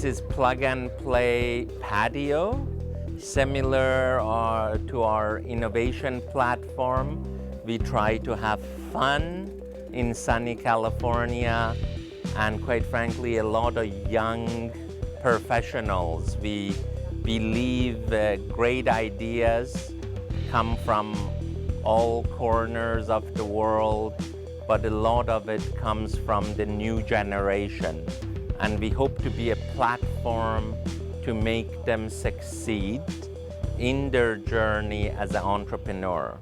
This is plug and play patio, similar to our innovation platform. We try to have fun in sunny California, and quite frankly, a lot of young professionals. We believe great ideas come from all corners of the world, but a lot of it comes from the new generation. And we hope to be a platform to make them succeed in their journey as an entrepreneur.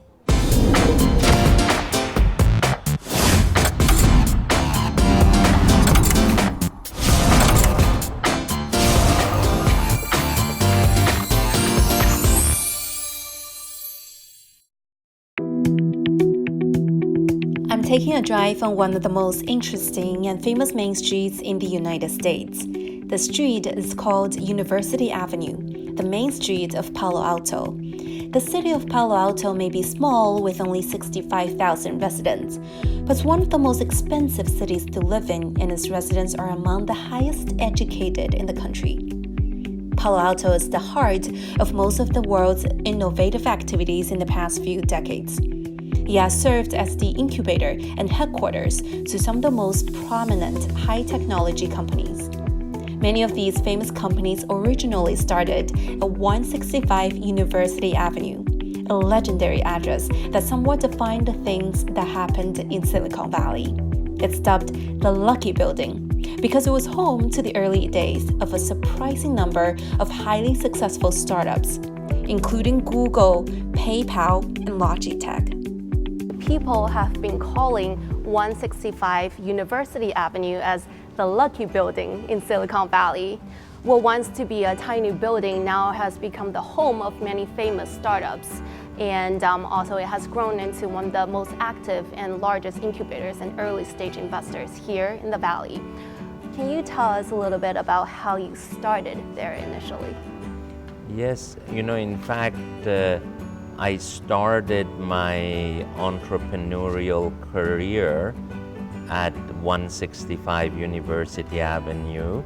I'm taking a drive on one of the most interesting and famous main streets in the United States. The street is called University Avenue, the main street of Palo Alto. The city of Palo Alto may be small with only 65,000 residents, but it's one of the most expensive cities to live in, and its residents are among the highest educated in the country. Palo Alto is the heart of most of the world's innovative activities in the past few decades. It has served as the incubator and headquarters to some of the most prominent high-technology companies. Many of these famous companies originally started at 165 University Avenue, a legendary address that somewhat defined the things that happened in Silicon Valley. It's dubbed the Lucky Building because it was home to the early days of a surprising number of highly successful startups, including Google, PayPal, and Logitech. People have been calling 165 University Avenue as the Lucky Building in Silicon Valley. What once to be a tiny building now has become the home of many famous startups. And also it has grown into one of the most active and largest incubators and early stage investors here in the Valley. Can you tell us a little bit about how you started there initially? Yes, in fact, I started my entrepreneurial career at 165 University Avenue,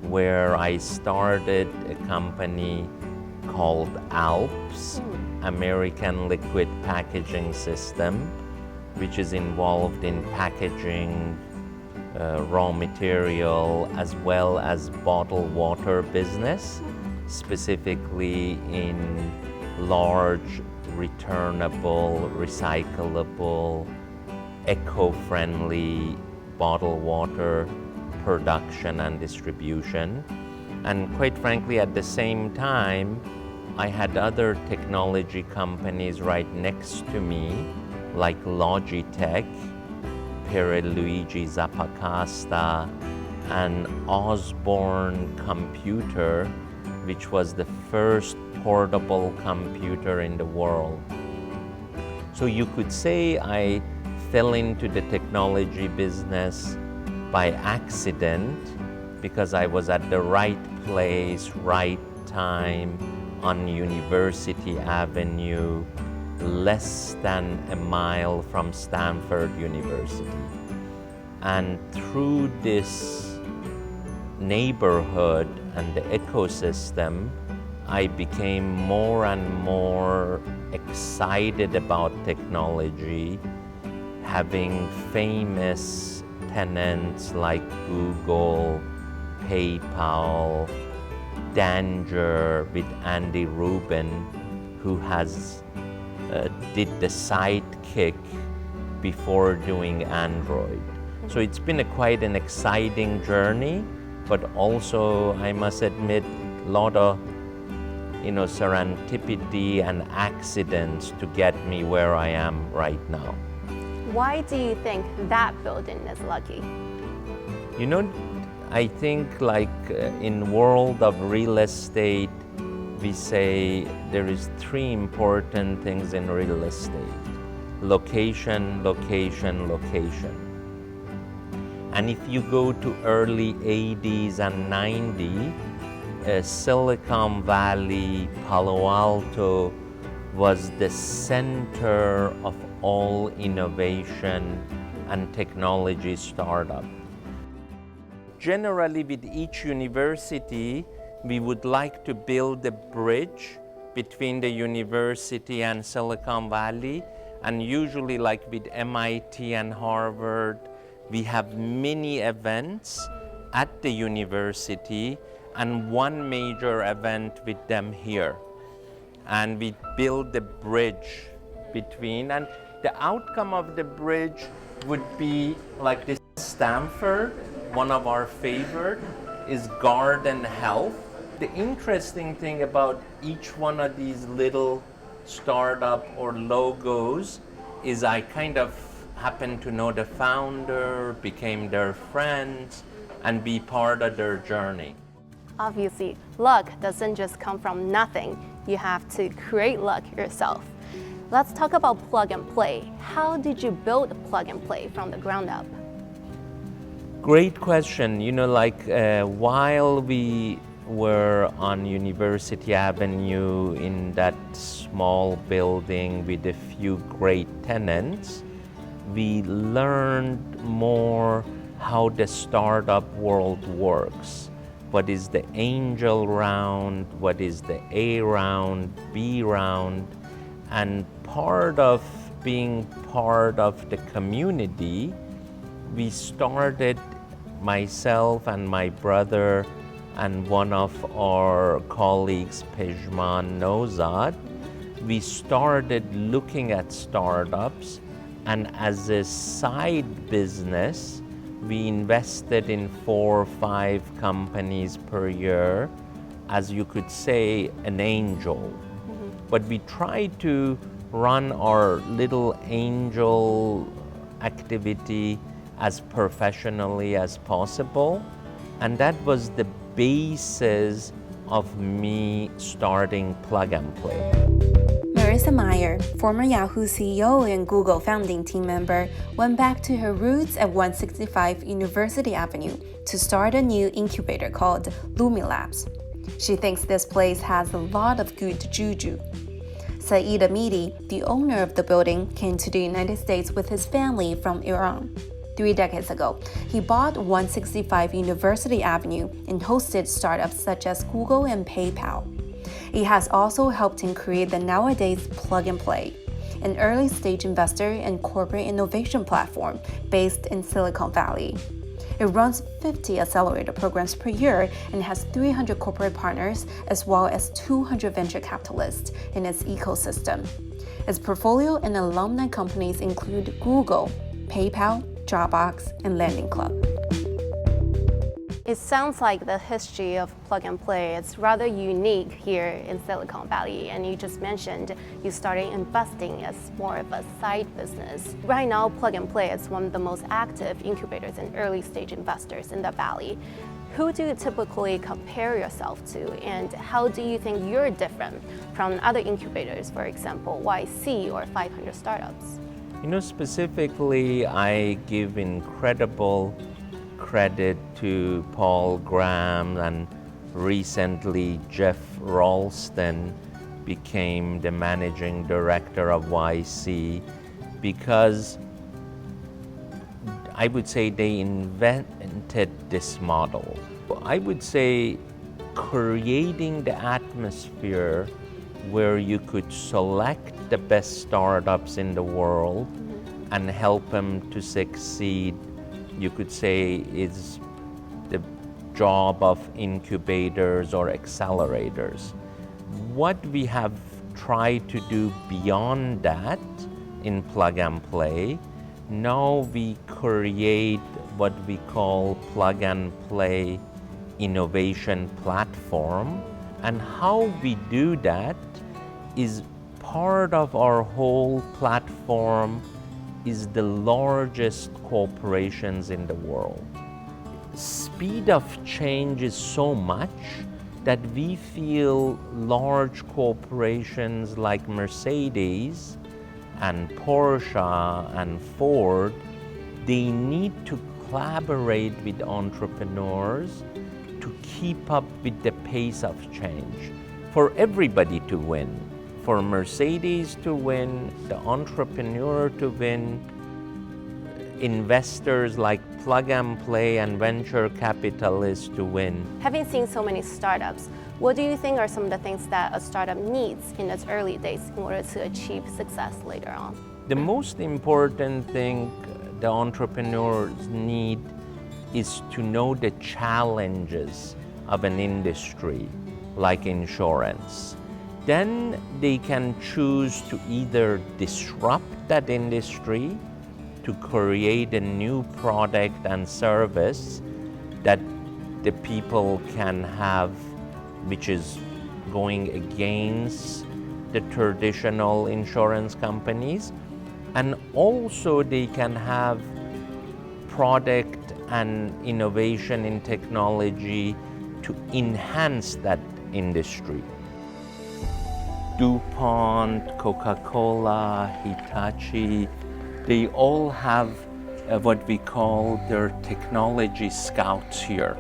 where I started a company called ALPS, American Liquid Packaging System, which is involved in packaging raw material as well as bottled water business, specifically in large, returnable, recyclable, eco-friendly bottled water production and distribution. And quite frankly, at the same time, I had other technology companies right next to me, like Logitech, Pierluigi Zappacasta, and Osborne Computer, which was the first portable computer in the world. So you could say I fell into the technology business by accident because I was at the right place, right time on University Avenue, less than a mile from Stanford University. And through this neighborhood and the ecosystem, I became more and more excited about technology, having famous tenants like Google, PayPal, Danger with Andy Rubin, who did the Sidekick before doing Android. So it's been quite an exciting journey, but also, I must admit, a lot of serendipity and accidents to get me where I am right now. Why do you think that building is lucky? I think in world of real estate, we say there is three important things in real estate: location, location, location. And if you go to early 80s and 90s, Silicon Valley, Palo Alto was the center of all innovation and technology startup. generally with each university, we would like to build a bridge between the university and Silicon Valley. And usually like with MIT and Harvard, we have many events at the university and one major event with them here. And we build the bridge between, and the outcome of the bridge would be like this. Stanford, one of our favorite, is Garden Health. The interesting thing about each one of these little startup or logos is I kind of happen to know the founder, became their friends, and be part of their journey. Obviously, luck doesn't just come from nothing. You have to create luck yourself. Let's talk about plug and play. How did you build plug and play from the ground up? Great question. You know, while we were on University Avenue in that small building with a few great tenants, we learned more how the startup world works. What is the angel round? What is the A round, B round? And part of being part of the community, we started, myself and my brother and one of our colleagues, Pejman Nozad, we started looking at startups, and as a side business, we invested in 4 or 5 companies per year, as you could say, an angel. But we tried to run our little angel activity as professionally as possible, and that was the basis of me starting Plug and Play. Marissa Mayer, former Yahoo CEO and Google founding team member, went back to her roots at 165 University Avenue to start a new incubator called Lumi Labs. She thinks this place has a lot of good juju. Saeed Amidi, the owner of the building, came to the United States with his family from Iran. 3 decades ago, he bought 165 University Avenue and hosted startups such as Google and PayPal. He has also helped him create the nowadays Plug and Play, an early-stage investor and corporate innovation platform based in Silicon Valley. It runs 50 accelerator programs per year and has 300 corporate partners as well as 200 venture capitalists in its ecosystem. Its portfolio and alumni companies include Google, PayPal, Dropbox, and Landing Club. It sounds like the history of Plug and Play is rather unique here in Silicon Valley, and you just mentioned you started investing as more of a side business. Right now, Plug and Play is one of the most active incubators and early stage investors in the Valley. Who do you typically compare yourself to, and how do you think you're different from other incubators, for example, YC or 500 Startups? You know, specifically, I give incredible credit to Paul Graham, and recently Jeff Ralston became the managing director of YC, because I would say they invented this model. I would say creating the atmosphere where you could select the best startups in the world and help them to succeed, you could say, is the job of incubators or accelerators. What we have tried to do beyond that in Plug and Play, now we create what we call Plug and Play Innovation Platform. And how we do that is part of our whole platform is the largest corporations in the world. Speed of change is so much that we feel large corporations like Mercedes and Porsche and Ford, they need to collaborate with entrepreneurs to keep up with the pace of change for everybody to win. For Mercedes to win, the entrepreneur to win, investors like plug and play and venture capitalists to win. Having seen so many startups, what do you think are some of the things that a startup needs in its early days in order to achieve success later on? The most important thing the entrepreneurs need is to know the challenges of an industry like insurance. Then they can choose to either disrupt that industry, to create a new product and service that the people can have, which is going against the traditional insurance companies. And also they can have product and innovation in technology to enhance that industry. DuPont, Coca-Cola, Hitachi, they all have what we call their technology scouts here.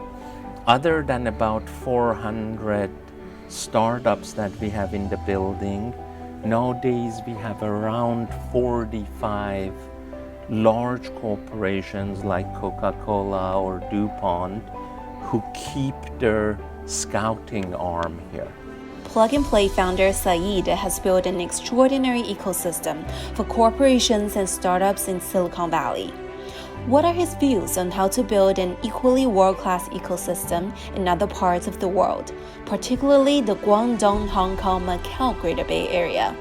Other than about 400 startups that we have in the building, nowadays we have around 45 large corporations like Coca-Cola or DuPont who keep their scouting arm here. Plug and Play founder Saeed has built an extraordinary ecosystem for corporations and startups in Silicon Valley. What are his views on how to build an equally world-class ecosystem in other parts of the world, particularly the Guangdong, Hong Kong, Macau Greater Bay Area?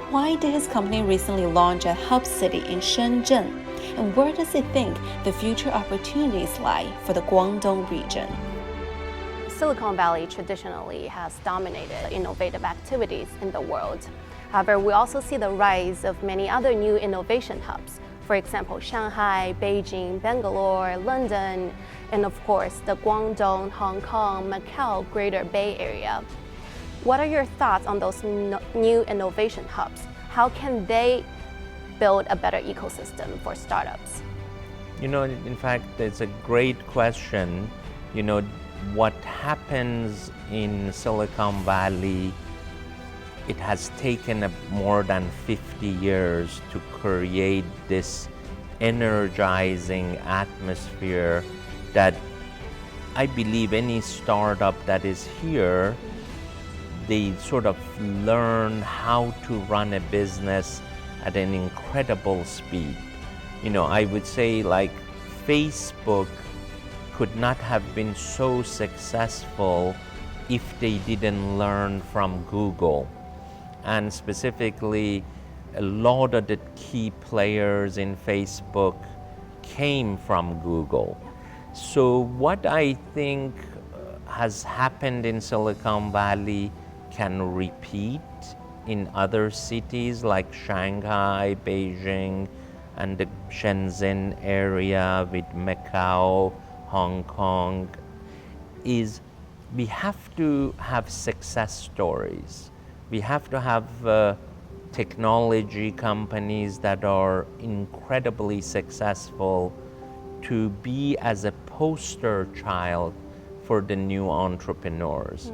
Why did his company recently launch a hub city in Shenzhen? And where does he think the future opportunities lie for the Guangdong region? Silicon Valley traditionally has dominated innovative activities in the world. However, we also see the rise of many other new innovation hubs. For example, Shanghai, Beijing, Bangalore, London, and of course, the Guangdong, Hong Kong, Macau Greater Bay Area. What are your thoughts on those new innovation hubs? How can they build a better ecosystem for startups? In fact, it's a great question. What happens in Silicon Valley, it has taken more than 50 years to create this energizing atmosphere that I believe any startup that is here, they sort of learn how to run a business at an incredible speed. I would say like Facebook could not have been so successful if they didn't learn from Google. And specifically, a lot of the key players in Facebook came from Google. So what I think has happened in Silicon Valley can repeat in other cities like Shanghai, Beijing, and the Shenzhen area with Macau, Hong Kong, is we have to have success stories. We have to have technology companies that are incredibly successful to be as a poster child for the new entrepreneurs.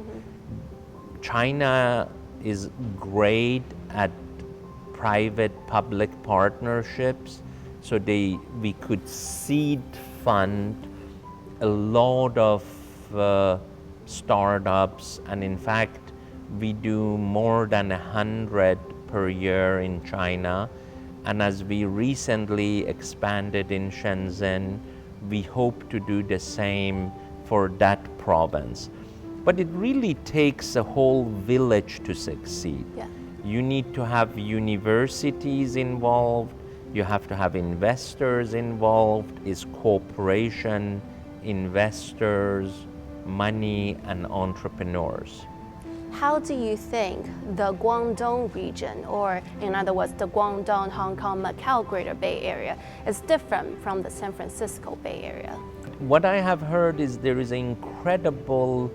China is great at private-public partnerships, so we could seed fund a lot of startups, and in fact, we do more than 100 per year in China. And as we recently expanded in Shenzhen, we hope to do the same for that province. But it really takes a whole village to succeed. Yeah. You need to have universities involved, you have to have investors involved, is cooperation, investors, money, and entrepreneurs. How do you think the Guangdong region, or in other words, the Guangdong, Hong Kong, Macau Greater Bay Area, is different from the San Francisco Bay Area? What I have heard is there is incredible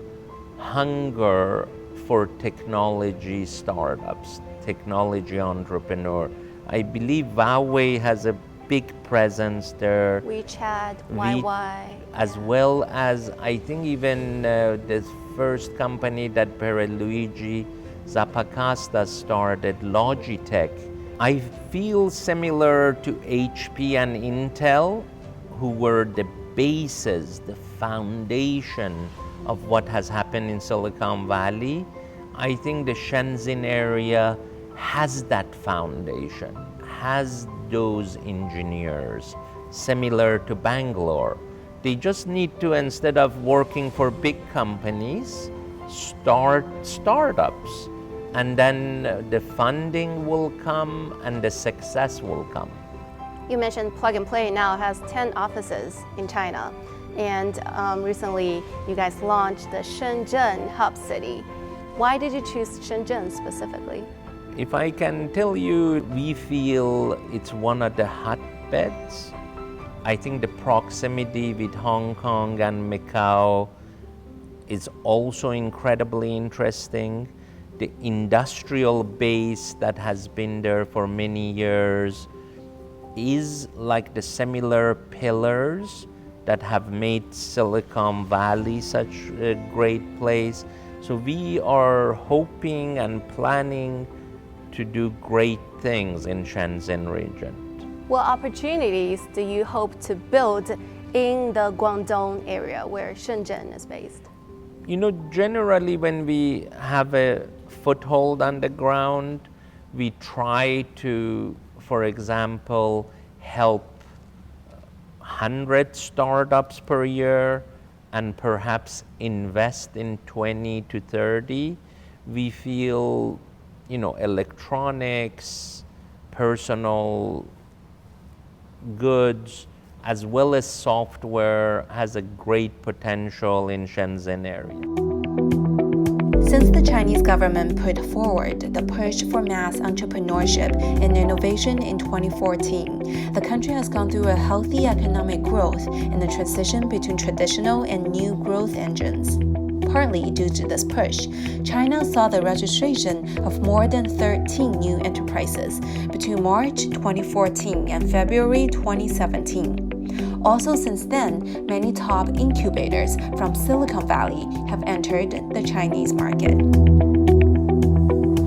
hunger for technology startups, technology entrepreneur. I believe Huawei has a big presence there. WeChat, YY. As well as, I think even the first company that Pierluigi Zappacosta started, Logitech, I feel similar to HP and Intel, who were the basis, the foundation of what has happened in Silicon Valley. I think the Shenzhen area has that foundation, has those engineers, similar to Bangalore. They just need to, instead of working for big companies, start startups. And then the funding will come and the success will come. You mentioned Plug and Play now has 10 offices in China. And recently, you guys launched the Shenzhen Hub City. Why did you choose Shenzhen specifically? If I can tell you, we feel it's one of the hotbeds. I think the proximity with Hong Kong and Macau is also incredibly interesting. The industrial base that has been there for many years is like the similar pillars that have made Silicon Valley such a great place. So we are hoping and planning to do great things in Shenzhen region. What opportunities do you hope to build in the Guangdong area where Shenzhen is based? You know, generally when we have a foothold on the ground, we try to, for example, help 100 startups per year and perhaps invest in 20 to 30. We feel, you know, electronics, personal goods, as well as software has a great potential in Shenzhen area. Since the Chinese government put forward the push for mass entrepreneurship and innovation in 2014, the country has gone through a healthy economic growth and the transition between traditional and new growth engines. Partly due to this push, China saw the registration of more than 13 new enterprises between March 2014 and February 2017. Also since then, many top incubators from Silicon Valley have entered the Chinese market.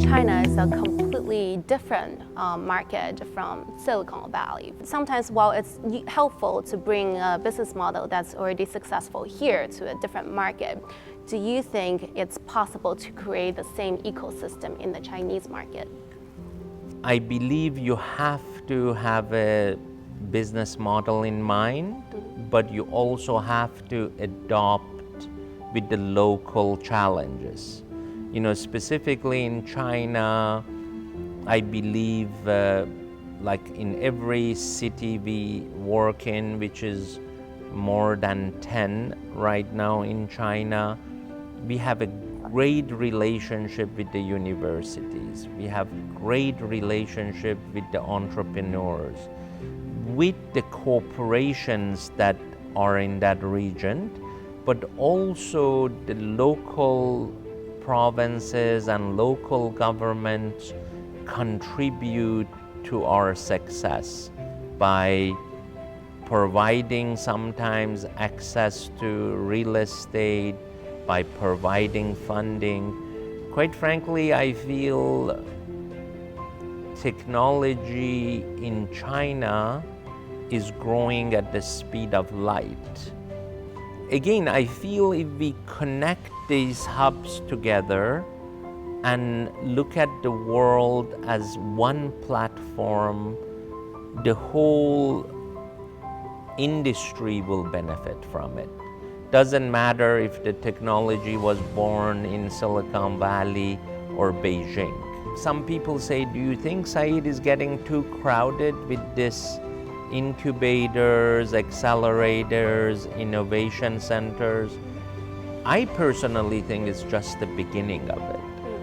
China is a completely different market from Silicon Valley. Sometimes while it's helpful to bring a business model that's already successful here to a different market, do you think it's possible to create the same ecosystem in the Chinese market? I believe you have to have a business model in mind, but you also have to adopt with the local challenges. You know, specifically in China, I believe like in every city we work in, which is more than 10 right now in China, we have a great relationship with the universities. We have great relationship with the entrepreneurs, with the corporations that are in that region, but also the local provinces and local governments contribute to our success by providing sometimes access to real estate, by providing funding. Quite frankly, I feel technology in China is growing at the speed of light. Again, I feel if we connect these hubs together and look at the world as one platform, the whole industry will benefit from it. Doesn't matter if the technology was born in Silicon Valley or Beijing. Some people say, do you think Saeed is getting too crowded with this incubators, accelerators, innovation centers? I personally think it's just the beginning of it.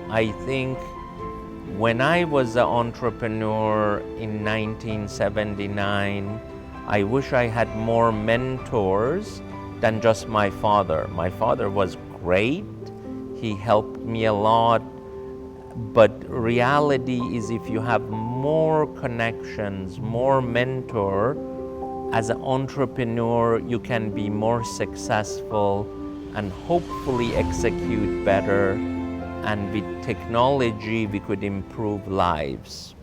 I think when I was an entrepreneur in 1979, I wish I had more mentors than just my father. My father was great, he helped me a lot, but reality is if you have more connections, more mentor, as an entrepreneur, you can be more successful and hopefully execute better. And with technology, we could improve lives.